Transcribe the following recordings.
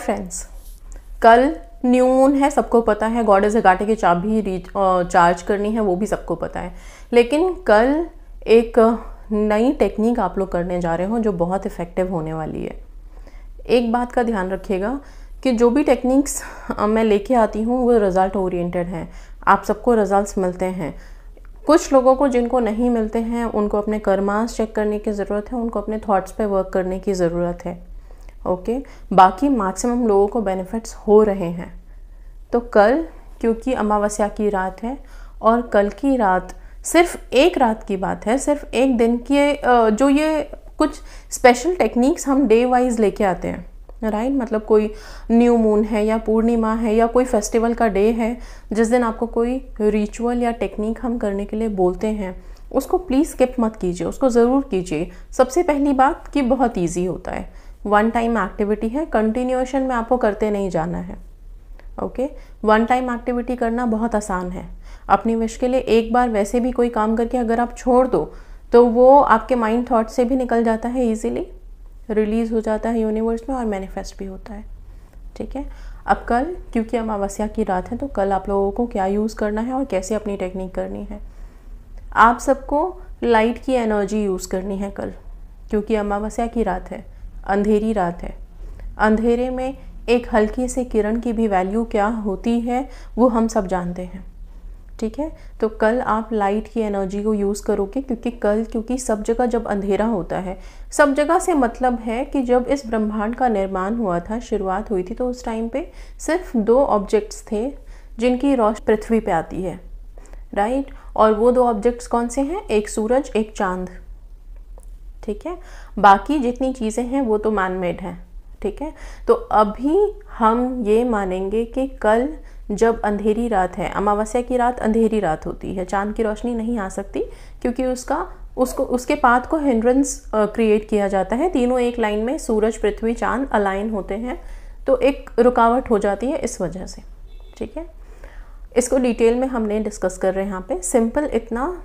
Friends, कल new moon है, सबको पता है। गॉडेस हेकाटे की चाबी चार्ज करनी है, वो भी सबको पता है। लेकिन कल एक नई टेक्निक आप लोग करने जा रहे हो जो बहुत इफ़ेक्टिव होने वाली है। एक बात का ध्यान रखिएगा कि जो भी टेक्निक्स मैं लेके आती हूँ वो रिज़ल्ट ओरिएंटेड हैं। आप सबको रिजल्ट्स मिलते हैं। कुछ लोगों को जिनको नहीं मिलते हैं उनको अपने कर्मास चेक करने की ज़रूरत है, उनको अपने थॉट्स पे वर्क करने की ज़रूरत है। ओके, बाकी मैक्सिमम लोगों को बेनिफिट्स हो रहे हैं। तो कल क्योंकि अमावस्या की रात है और कल की रात सिर्फ एक रात की बात है, सिर्फ एक दिन की जो ये कुछ स्पेशल टेक्निक्स हम डे वाइज लेके आते हैं, राइट। मतलब कोई न्यू मून है या पूर्णिमा है या कोई फेस्टिवल का डे है जिस दिन आपको कोई रिचुअल या टेक्निक हम करने के लिए बोलते हैं, उसको प्लीज़ स्किप मत कीजिए, उसको ज़रूर कीजिए। सबसे पहली बात कि बहुत ईजी होता है, वन टाइम एक्टिविटी है, कंटिन्यूएशन में आपको करते नहीं जाना है। ओके, वन टाइम एक्टिविटी करना बहुत आसान है। अपनी विश के लिए एक बार वैसे भी कोई काम करके अगर आप छोड़ दो तो वो आपके माइंड थॉट से भी निकल जाता है, इजीली रिलीज़ हो जाता है यूनिवर्स में और मैनिफेस्ट भी होता है। ठीक है, अब कल क्योंकि अमावस्या की रात है तो कल आप लोगों को क्या यूज़ करना है और कैसे अपनी टेक्निक करनी है। आप सबको लाइट की एनर्जी यूज़ करनी है कल, क्योंकि अमावस्या की रात है, अंधेरी रात है। अंधेरे में एक हल्की सी किरण की भी वैल्यू क्या होती है वो हम सब जानते हैं। ठीक है, तो कल आप लाइट की एनर्जी को यूज़ करोगे, क्योंकि सब जगह जब अंधेरा होता है, सब जगह से मतलब है कि जब इस ब्रह्मांड का निर्माण हुआ था, शुरुआत हुई थी, तो उस टाइम पे सिर्फ 2 ऑब्जेक्ट्स थे जिनकी रोशनी पृथ्वी पे आती है, राइट। और वो 2 ऑब्जेक्ट्स कौन से हैं? एक सूरज, एक चांद। ठीक है, बाकी जितनी चीज़ें हैं वो तो मैन मेड हैं। ठीक है, तो अभी हम ये मानेंगे कि कल जब अंधेरी रात है, अमावस्या की रात अंधेरी रात होती है, चांद की रोशनी नहीं आ सकती क्योंकि उसके पाथ को हिंड्रेंस क्रिएट किया जाता है। तीनों एक लाइन में सूरज, पृथ्वी, चांद अलाइन होते हैं, तो एक रुकावट हो जाती है इस वजह से। ठीक है, इसको डिटेल में हमने डिस्कस कर रहे हैं यहाँ पे। सिंपल इतना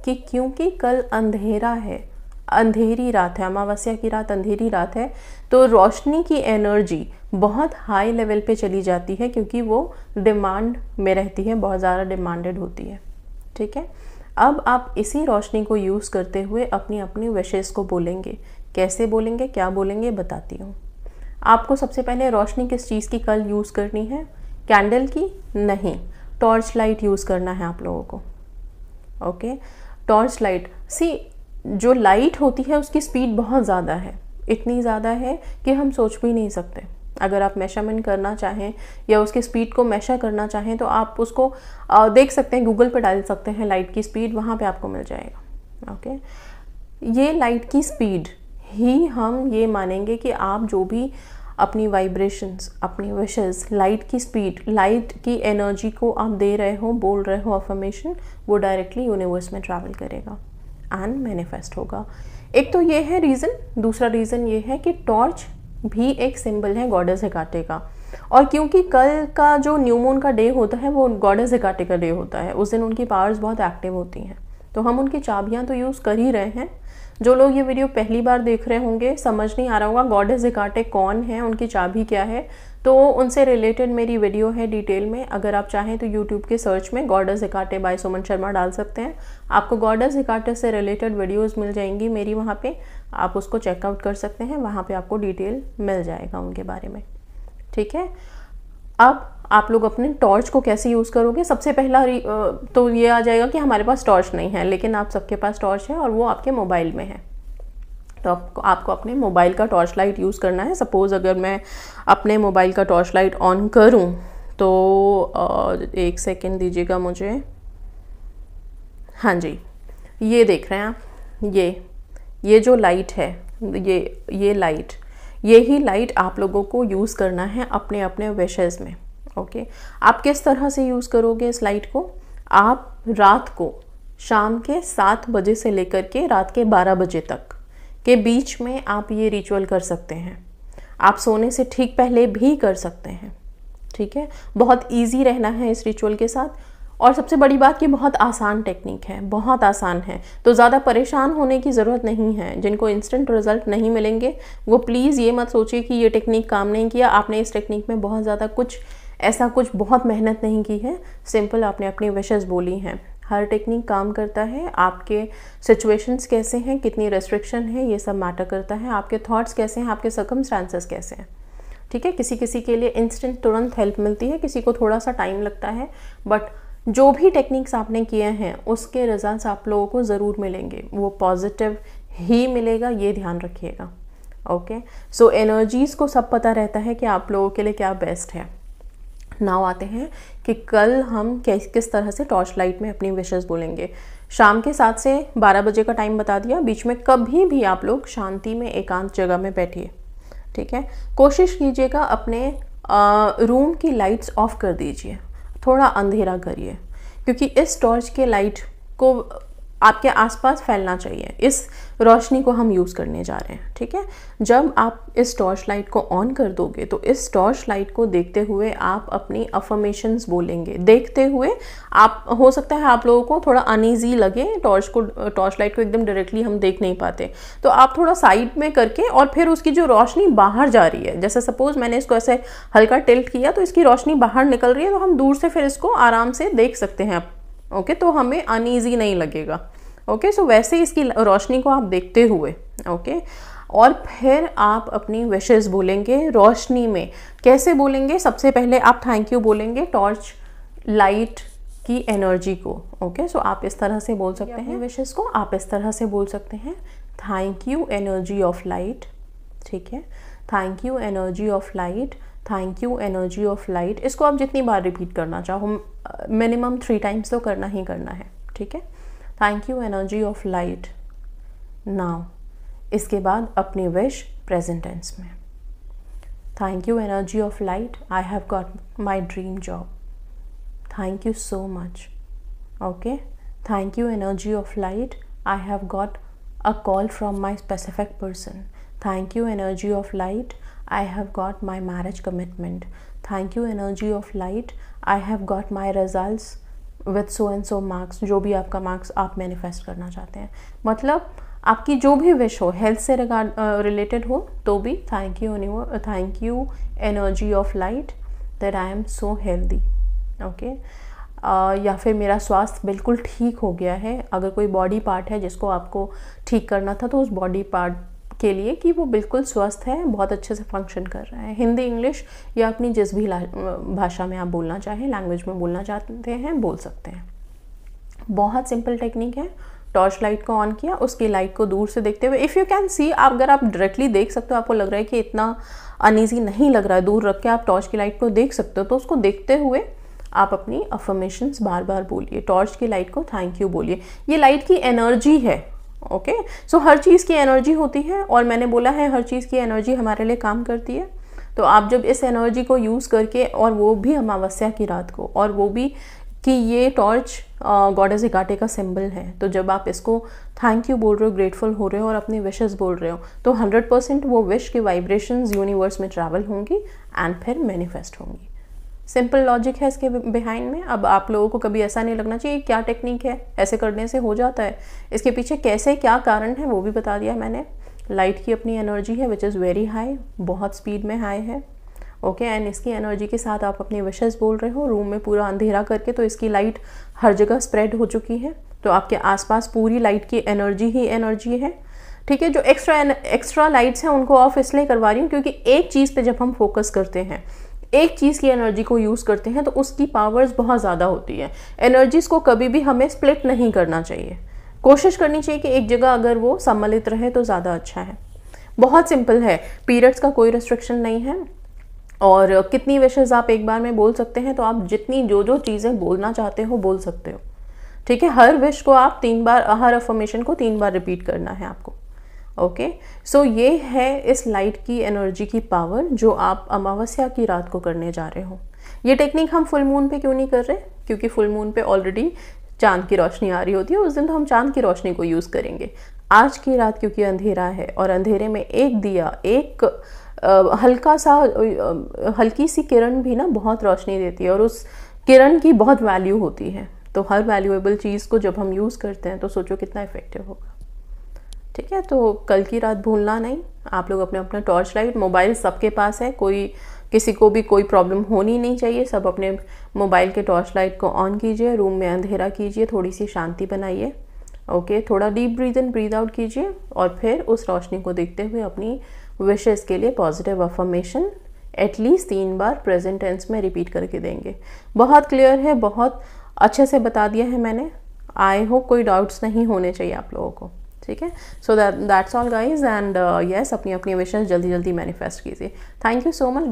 कि क्योंकि कल अंधेरा है, अंधेरी रात है, अमावस्या की रात अंधेरी रात है, तो रोशनी की एनर्जी बहुत हाई लेवल पे चली जाती है क्योंकि वो डिमांड में रहती है, बहुत ज़्यादा डिमांडेड होती है। ठीक है, अब आप इसी रोशनी को यूज़ करते हुए अपनी अपनी विशेस को बोलेंगे। कैसे बोलेंगे, क्या बोलेंगे, बताती हूँ। आपको सबसे पहले रोशनी किस चीज़ की कल यूज़ करनी है? कैंडल की नहीं, टॉर्च लाइट यूज़ करना है आप लोगों को। ओके, टॉर्च लाइट, जो लाइट होती है उसकी स्पीड बहुत ज़्यादा है, इतनी ज़्यादा है कि हम सोच भी नहीं सकते। अगर आप मेजरमेंट करना चाहें या उसकी स्पीड को मेजर करना चाहें तो आप उसको देख सकते हैं, गूगल पर डाल सकते हैं लाइट की स्पीड, वहाँ पे आपको मिल जाएगा। ओके, ये लाइट की स्पीड ही हम ये मानेंगे कि आप जो भी अपनी वाइब्रेशंस, अपनी विशेस, लाइट की स्पीड, लाइट की एनर्जी को आप दे रहे हो, बोल रहे हो अफर्मेशन, वो डायरेक्टली यूनिवर्स में ट्रैवल करेगा एंड मैनिफेस्ट होगा। एक तो ये है रीज़न। दूसरा रीज़न ये है कि टॉर्च भी एक सिंबल है गॉडेस हेकाटे का, और क्योंकि कल का जो न्यू मून का डे होता है वो गॉडेस हेकाटे का डे होता है, उस दिन उनकी पावर्स बहुत एक्टिव होती हैं, तो हम उनकी चाबियाँ तो यूज़ कर ही रहे हैं। जो लोग ये वीडियो पहली बार देख रहे होंगे, समझ नहीं आ रहा होगा गॉडेस हेकाटे कौन है, उनकी चाबी क्या है, तो उनसे रिलेटेड मेरी वीडियो है डिटेल में। अगर आप चाहें तो यूट्यूब के सर्च में गॉडेस हेकाटे बाय सुमन शर्मा डाल सकते हैं, आपको गॉडेस हेकाटे से रिलेटेड वीडियोस मिल जाएंगी मेरी वहाँ पे, आप उसको चेकआउट कर सकते हैं, वहाँ पे आपको डिटेल मिल जाएगा उनके बारे में। ठीक है, अब आप लोग अपने टॉर्च को कैसे यूज़ करोगे? सबसे पहला तो ये आ जाएगा कि हमारे पास टॉर्च नहीं है, लेकिन आप सबके पास टॉर्च है और वो आपके मोबाइल में है, तो आपको अपने मोबाइल का टॉर्च लाइट यूज़ करना है। सपोज़ अगर मैं अपने मोबाइल का टॉर्च लाइट ऑन करूं तो एक सेकेंड दीजिएगा मुझे। हाँ जी, ये देख रहे हैं आप, ये जो लाइट है, ये लाइट, यही लाइट आप लोगों को यूज़ करना है अपने अपने विशेस में। ओके, आप किस तरह से यूज़ करोगे इस लाइट को? आप रात को शाम के 7 बजे से लेकर के रात के 12 बजे तक के बीच में आप ये रिचुअल कर सकते हैं। आप सोने से ठीक पहले भी कर सकते हैं। ठीक है, बहुत इजी रहना है इस रिचुअल के साथ। और सबसे बड़ी बात कि बहुत आसान टेक्निक है, बहुत आसान है, तो ज़्यादा परेशान होने की ज़रूरत नहीं है। जिनको इंस्टेंट रिजल्ट नहीं मिलेंगे वो प्लीज़ ये मत सोचिए कि ये टेक्निक काम नहीं किया, आपने इस टेक्निक में बहुत ज़्यादा कुछ बहुत मेहनत नहीं की है, सिंपल आपने अपनी विशेस बोली हैं। हर टेक्निक काम करता है, आपके सिचुएशंस कैसे हैं, कितनी रेस्ट्रिक्शन है, ये सब मैटर करता है, आपके थॉट्स कैसे हैं, आपके सर्कमस्टांसेस कैसे हैं। ठीक है, किसी किसी के लिए इंस्टेंट तुरंत हेल्प मिलती है, किसी को थोड़ा सा टाइम लगता है, बट जो भी टेक्निक्स आपने किए हैं उसके रिजल्ट्स आप लोगों को ज़रूर मिलेंगे, वो पॉजिटिव ही मिलेगा, ये ध्यान रखिएगा। ओके, सो एनर्जीज़ को सब पता रहता है कि आप लोगों के लिए क्या बेस्ट है। नाउ आते हैं कि कल हम किस तरह से टॉर्च लाइट में अपनी विशेस बोलेंगे। शाम के 7 से 12 बजे का टाइम बता दिया, बीच में कभी भी आप लोग शांति में एकांत जगह में बैठिए। ठीक है, कोशिश कीजिएगा अपने रूम की लाइट्स ऑफ कर दीजिए, थोड़ा अंधेरा करिए, क्योंकि इस टॉर्च के लाइट को आपके आसपास फैलना चाहिए, इस रोशनी को हम यूज़ करने जा रहे हैं। ठीक है, जब आप इस टॉर्च लाइट को ऑन कर दोगे तो इस टॉर्च लाइट को देखते हुए आप अपनी अफर्मेशंस बोलेंगे। देखते हुए आप, हो सकता है आप लोगों को थोड़ा अनईजी लगे, टॉर्च लाइट को एकदम डायरेक्टली हम देख नहीं पाते, तो आप थोड़ा साइड में करके और फिर उसकी जो रोशनी बाहर जा रही है, जैसे सपोज मैंने इसको ऐसे हल्का टिल्ट किया तो इसकी रोशनी बाहर निकल रही है, तो हम दूर से फिर इसको आराम से देख सकते हैं। ओके, तो हमें अनईजी नहीं लगेगा। ओके, सो वैसे इसकी रोशनी को आप देखते हुए, ओके, और फिर आप अपनी विशेस बोलेंगे रोशनी में। कैसे बोलेंगे? सबसे पहले आप थैंक यू बोलेंगे टॉर्च लाइट की एनर्जी को। ओके, सो आप इस तरह से बोल सकते हैं विशेस को, आप इस तरह से बोल सकते हैं, thank you energy of light. ठीक है, thank you energy of light, thank you energy of light. इसको आप जितनी बार रिपीट करना चाहो, मिनिमम 3 टाइम्स तो करना ही करना है। ठीक है, thank you energy of light. Now इसके बाद अपनी विश प्रेजेंट टेंस में, thank you energy of light, I have got my dream job, thank you so much. Okay, thank you energy of light, I have got a call from my specific person, thank you energy of light, I have got my marriage commitment. Thank you energy of light, I have got my results with so and so marks. जो भी आपका marks आप manifest करना चाहते हैं, मतलब आपकी जो भी विश हो, हेल्थ से रिलेटेड हो तो भी thank you energy of light that I am so healthy. Okay, या फिर मेरा स्वास्थ्य बिल्कुल ठीक हो गया है। अगर कोई बॉडी पार्ट है जिसको आपको ठीक करना था तो उस बॉडी पार्ट के लिए कि वो बिल्कुल स्वस्थ है, बहुत अच्छे से फंक्शन कर रहा है। हिंदी, इंग्लिश या अपनी जिस भी भाषा में आप बोलना चाहें, लैंग्वेज में बोलना चाहते हैं, बोल सकते हैं। बहुत सिंपल टेक्निक है। टॉर्च लाइट को ऑन किया, उसकी लाइट को दूर से देखते हुए, इफ़ यू कैन सी, अगर आप डायरेक्टली देख सकते हो, आपको लग रहा है कि इतना अनईजी नहीं लग रहा है, दूर रख के आप टॉर्च की लाइट को देख सकते हो, तो उसको देखते हुए आप अपनी अफर्मेशंस बार बार बोलिए। टॉर्च की लाइट को थैंक यू बोलिए। ये लाइट की एनर्जी है। ओके, सो हर चीज़ की एनर्जी होती है, और मैंने बोला है हर चीज़ की एनर्जी हमारे लिए काम करती है। तो आप जब इस एनर्जी को यूज़ करके, और वो भी अमावस्या की रात को, और वो भी कि ये टॉर्च गॉडेस हेकाटे का सिंबल है, तो जब आप इसको थैंक यू बोल रहे हो, ग्रेटफुल हो रहे हो और अपनी विशेस बोल रहे हो, तो 100% वो विश की वाइब्रेशंस यूनिवर्स में ट्रैवल होंगी एंड फिर मैनिफेस्ट होंगी। सिंपल लॉजिक है इसके बिहाइंड में। अब आप लोगों को कभी ऐसा नहीं लगना चाहिए क्या टेक्निक है, ऐसे करने से हो जाता है। इसके पीछे कैसे क्या कारण है वो भी बता दिया मैंने। लाइट की अपनी एनर्जी है विच इज़ वेरी हाई, बहुत स्पीड में हाई है। ओके, एंड इसकी एनर्जी के साथ आप अपनी विशेस बोल रहे हो रूम में पूरा अंधेरा करके, तो इसकी लाइट हर जगह स्प्रेड हो चुकी है, तो आपके आसपास पूरी लाइट की एनर्जी ही एनर्जी है। ठीक है, जो एक्स्ट्रा लाइट्स हैं उनको ऑफ इसलिए करवा रही हूँ क्योंकि एक चीज़ पे जब हम फोकस करते हैं, एक चीज़ की एनर्जी को यूज़ करते हैं, तो उसकी पावर्स बहुत ज़्यादा होती है। एनर्जीज़ को कभी भी हमें स्प्लिट नहीं करना चाहिए, कोशिश करनी चाहिए कि एक जगह अगर वो सम्मिलित रहे तो ज़्यादा अच्छा है। बहुत सिंपल है, पीरियड्स का कोई रिस्ट्रिक्शन नहीं है, और कितनी विशेस आप एक बार में बोल सकते हैं, तो आप जितनी जो चीज़ें बोलना चाहते हो बोल सकते हो। ठीक है, हर विश को आप 3 बार, हर अफर्मेशन को 3 बार रिपीट करना है आपको। ओके, सो ये है इस लाइट की एनर्जी की पावर जो आप अमावस्या की रात को करने जा रहे हो। ये टेक्निक हम फुल मून पे क्यों नहीं कर रहे? क्योंकि फुल मून पे ऑलरेडी चांद की रोशनी आ रही होती है, उस दिन तो हम चांद की रोशनी को यूज़ करेंगे। आज की रात क्योंकि अंधेरा है, और अंधेरे में एक दिया, एक हल्की सी किरण भी ना बहुत रोशनी देती है, और उस किरण की बहुत वैल्यू होती है। तो हर वैल्यूएबल चीज़ को जब हम यूज़ करते हैं तो सोचो कितना इफेक्टिव होगा। ठीक है, तो कल की रात भूलना नहीं। आप लोग अपने अपना टॉर्च लाइट, मोबाइल सबके पास है, कोई किसी को भी कोई प्रॉब्लम होनी नहीं चाहिए। सब अपने मोबाइल के टॉर्च लाइट को ऑन कीजिए, रूम में अंधेरा कीजिए, थोड़ी सी शांति बनाइए। ओके, थोड़ा deep breathe in breathe out कीजिए और फिर उस रोशनी को देखते हुए अपनी विशेस के लिए पॉजिटिव अफर्मेशन एटलीस्ट 3 बार प्रेजेंट टेंस में रिपीट करके देंगे। बहुत क्लियर है, बहुत अच्छे से बता दिया है मैंने। आई होप कोई डाउट्स नहीं होने चाहिए आप लोगों को। ठीक है, so that's all guys, and yes, अपनी अपनी विशेस जल्दी जल्दी मैनिफेस्ट कीजिए। Thank you so much.